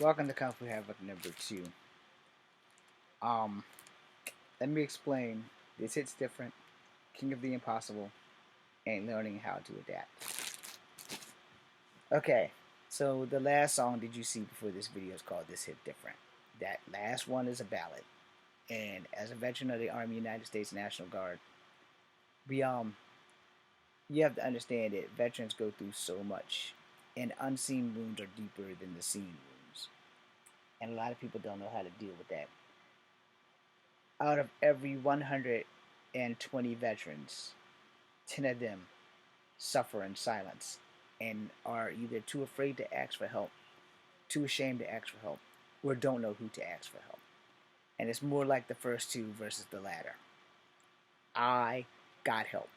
Welcome to Kung Fu Havoc number 2. Um, Let me explain. This hits different. King of the Impossible and learning how to adapt. Okay, so the last song did you see before this video is called This Hit Different. That last one is a ballad. And as a veteran of the Army United States National Guard, we you have to understand that veterans go through so much, and unseen wounds are deeper than the seen wounds. And a lot of people don't know how to deal with that. Out of every 120 veterans, 10 of them suffer in silence and are either too afraid to ask for help, too ashamed to ask for help, or don't know who to ask for help. And it's more like the first two versus the latter. I got help.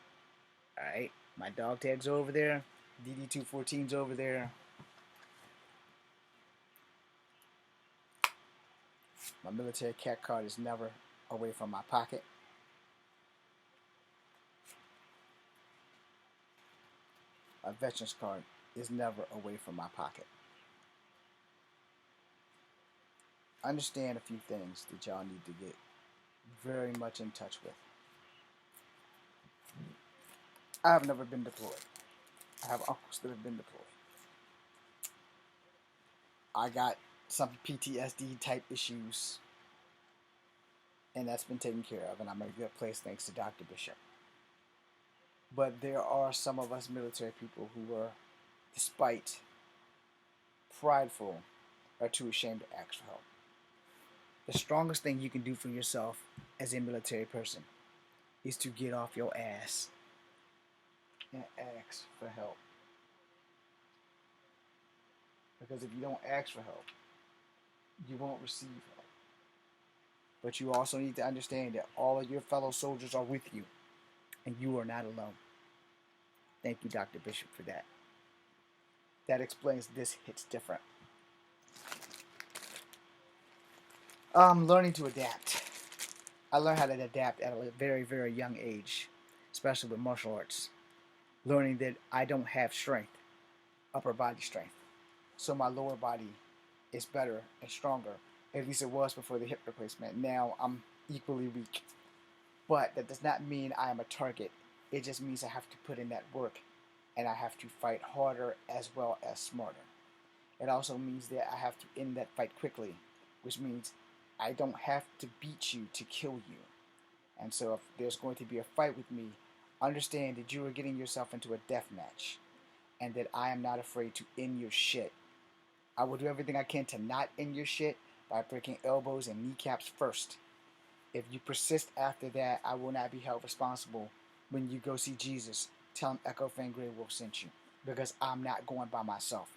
Alright? My dog tags are over there. DD214's over there. My military cat card is never away from my pocket. My veterans card is never away from my pocket. Understand a few things that y'all need to get very much in touch with. I've never been deployed. I have uncles that have been deployed. I got some PTSD type issues, and that's been taken care of, and I'm in a good place thanks to Dr. Bishop. But there are some of us military people who are, despite prideful, are too ashamed to ask for help. The strongest thing you can do for yourself as a military person is to get off your ass and ask for help. Because if you don't ask for help, you won't receive help. But you also need to understand that all of your fellow soldiers are with you, and you are not alone. Thank you, Dr. Bishop, for that. That explains this hits different. Learning to adapt. I learned how to adapt at a very, very young age, especially with martial arts. Learning that I don't have strength, upper body strength. So my lower body is better and stronger. At least it was before the hip replacement. Now I'm equally weak. But that does not mean I am a target. It just means I have to put in that work, and I have to fight harder as well as smarter. It also means that I have to end that fight quickly, which means I don't have to beat you to kill you. And so if there's going to be a fight with me, understand that you are getting yourself into a death match, and that I am not afraid to end your shit. I will do everything I can to not end your shit by breaking elbows and kneecaps first. If you persist after that, I will not be held responsible when you go see Jesus. Tell him Echo Fan Grey Wolf sent you, because I'm not going by myself.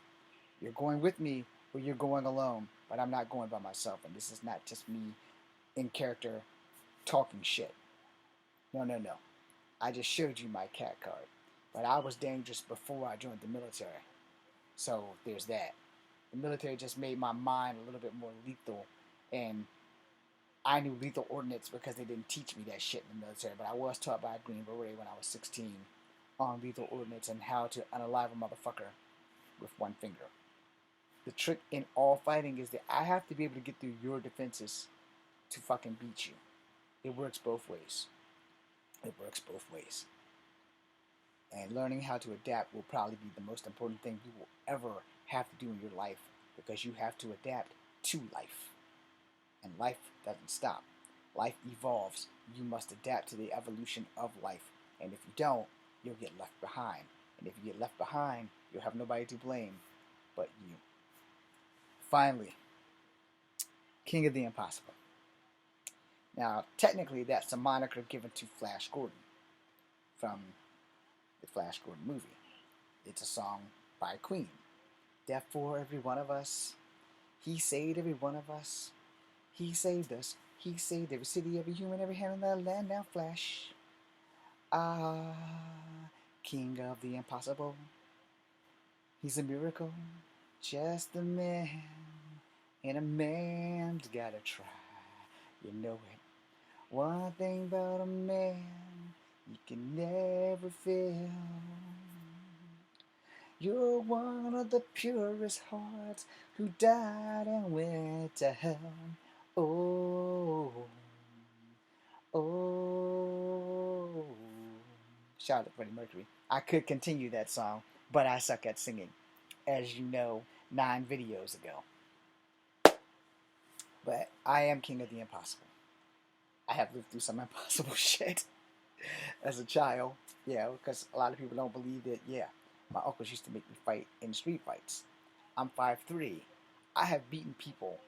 You're going with me, or you're going alone, but I'm not going by myself. And this is not just me in character talking shit. No, no, no. I just showed you my cat card. But I was dangerous before I joined the military. So there's that. The military just made my mind a little bit more lethal. And I knew lethal ordnance because they didn't teach me that shit in the military. But I was taught by a Green Beret when I was 16 on lethal ordnance and how to unalive a motherfucker with one finger. The trick in all fighting is that I have to be able to get through your defenses to fucking beat you. It works both ways. It works both ways. And learning how to adapt will probably be the most important thing you will ever have to do in your life, because you have to adapt to life. And life doesn't stop. Life evolves. You must adapt to the evolution of life. And if you don't, you'll get left behind. And if you get left behind, you'll have nobody to blame but you. Finally, King of the Impossible. Now, technically, that's a moniker given to Flash Gordon from the Flash Gordon movie. It's a song by Queen. Death for every one of us. He saved every one of us. He saved us. He saved every city, every human, every hand in the land. Now, Flash. Ah, King of the Impossible. He's a miracle. Just a man. And a man's gotta try. You know it. One thing about a man you can never feel. You're one of the purest hearts who died and went to hell. Oh, oh. Shout out to Freddie Mercury. I could continue that song, but I suck at singing, as you know, 9 videos ago. But I am king of the impossible. I have lived through some impossible shit as a child. Yeah, because a lot of people don't believe that, yeah, my uncles used to make me fight in street fights. I'm 5'3". I have beaten people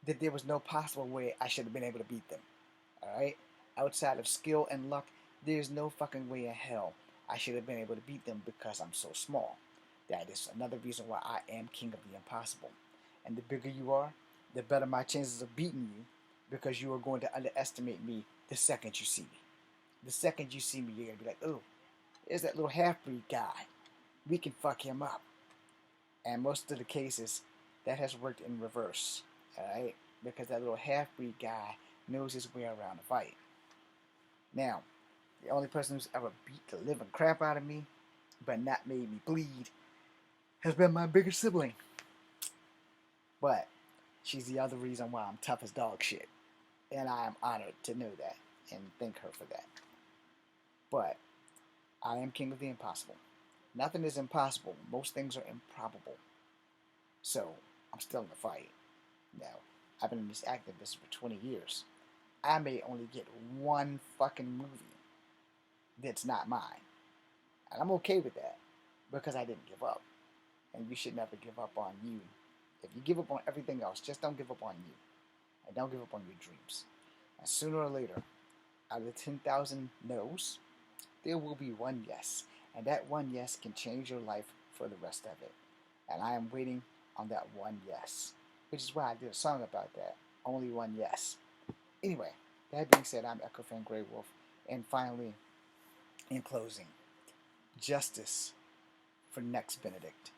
that there was no possible way I should have been able to beat them. Alright? Outside of skill and luck, there's no fucking way in hell I should have been able to beat them because I'm so small. That is another reason why I am king of the impossible. And the bigger you are, the better my chances of beating you because you are going to underestimate me the second you see me. The second you see me, you're going to be like, oh, there's that little half-breed guy. We can fuck him up. And most of the cases, that has worked in reverse. Alright? Because that little half-breed guy knows his way around a fight. Now, the only person who's ever beat the living crap out of me, but not made me bleed, has been my bigger sibling. But she's the other reason why I'm tough as dog shit. And I am honored to know that and thank her for that. But I am king of the impossible. Nothing is impossible. Most things are improbable. So, I'm still in the fight. Now, I've been in this acting business for 20 years. I may only get one fucking movie that's not mine. And I'm okay with that because I didn't give up. And you should never give up on you. If you give up on everything else, just don't give up on you. And don't give up on your dreams. And sooner or later, out of the 10,000 no's, there will be one yes. And that one yes can change your life for the rest of it. And I am waiting on that one yes. Which is why I did a song about that. Only one yes. Anyway, that being said, I'm Echo Fan Grey Wolf. And finally, in closing, justice for Next Benedict.